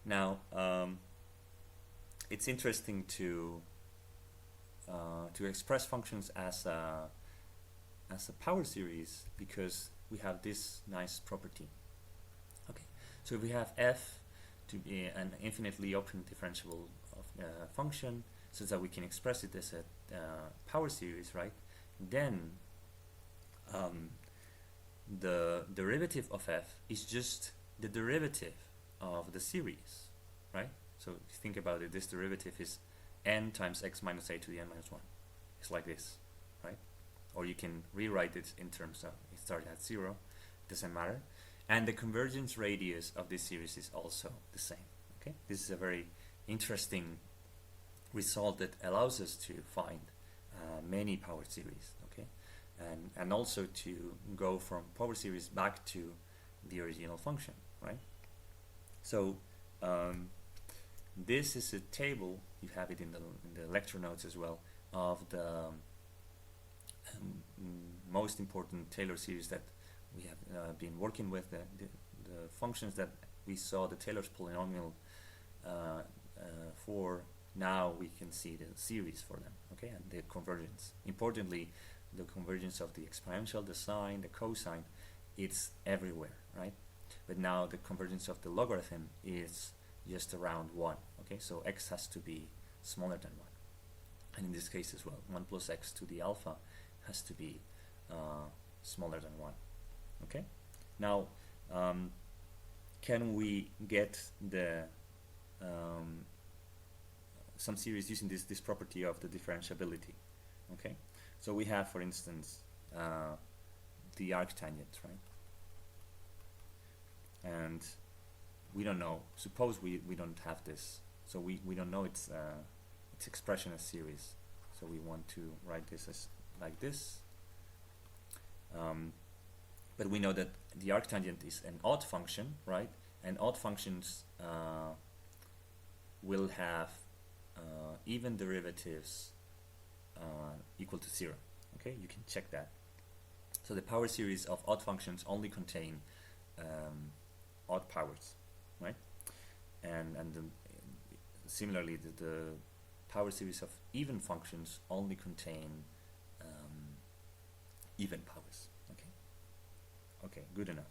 Now, it's interesting to express functions as a power series because we have this nice property. Okay, so if we have f to be an infinitely open differentiable of function, so that we can express it as a power series, right? Then the derivative of f is just the derivative of the series, right? So if you think about it, this derivative is n times x minus a to the n minus 1. It's like this, right? Or you can rewrite it in terms of it starts at 0, doesn't matter. And the convergence radius of this series is also the same. Okay, this is a very interesting result that allows us to find many power series. Okay, and also to go from power series back to the original function, right? So this is a table, you have it in the lecture notes as well, of the most important Taylor series that we have been working with, the functions that we saw the Taylor's polynomial for. Now we can see the series for them, okay, and the convergence. Importantly, the convergence of the exponential, the sine, the cosine, it's everywhere, right? But now the convergence of the logarithm is just around 1, okay, so x has to be smaller than 1. And in this case as well, 1 plus x to the alpha has to be smaller than 1. Okay, now can we get the some series using this property of the differentiability? Okay, so we have, for instance, the arctangent, right? And we don't know, suppose we don't have this, so we don't know its expression as series, so we want to write this as like this, but we know that the arctangent is an odd function, right? And odd functions will have even derivatives equal to 0. Okay, you can check that. So the power series of odd functions only contain odd powers, right? And similarly, the power series of even functions only contain even powers. Okay. Okay, good enough.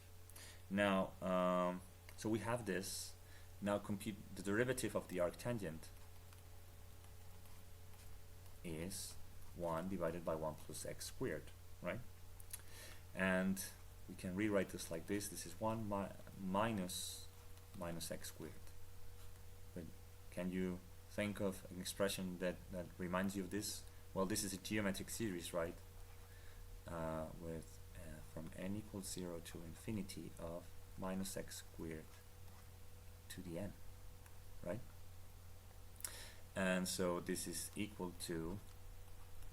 Now, so we have this. Now compute the derivative of the arctangent is 1 divided by 1 plus x squared, right? And we can rewrite this like this. This is 1 minus x squared. But can you think of an expression that reminds you of this? Well, this is a geometric series, right? With from n equals 0 to infinity of minus x squared to the n, right? And so this is equal to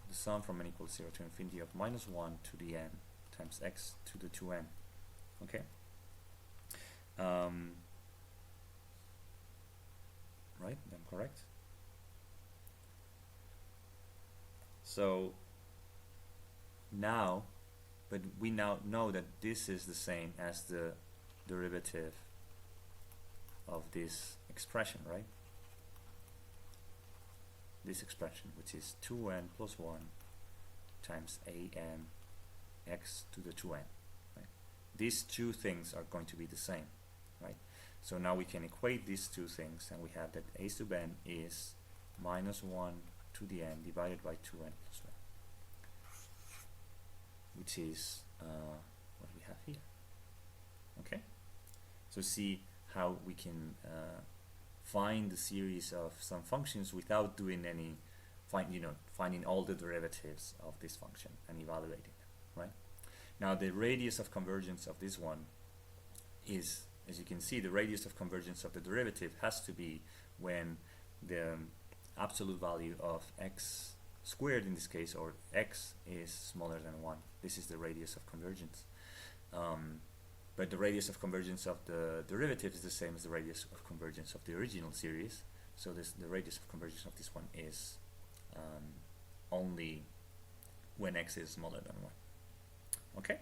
the sum from n equals 0 to infinity of minus 1 to the n times x to the 2n. Okay. Right, I'm correct. So now, but we now know that this is the same as the derivative of this expression, right? This expression, which is 2n plus 1 times an x to the 2n, right? These two things are going to be the same, right? So now we can equate these two things, and we have that a sub n is minus 1 to the n divided by 2n plus 1, which is what we have here. Okay, so see how we can find the series of some functions without doing any finding all the derivatives of this function and evaluating them, right? Now the radius of convergence of this one is, as you can see, the radius of convergence of the derivative has to be when the absolute value of x squared, in this case, or x, is smaller than 1. This is the radius of convergence. But the radius of convergence of the derivative is the same as the radius of convergence of the original series. So the radius of convergence of this one is only when x is smaller than 1. Okay?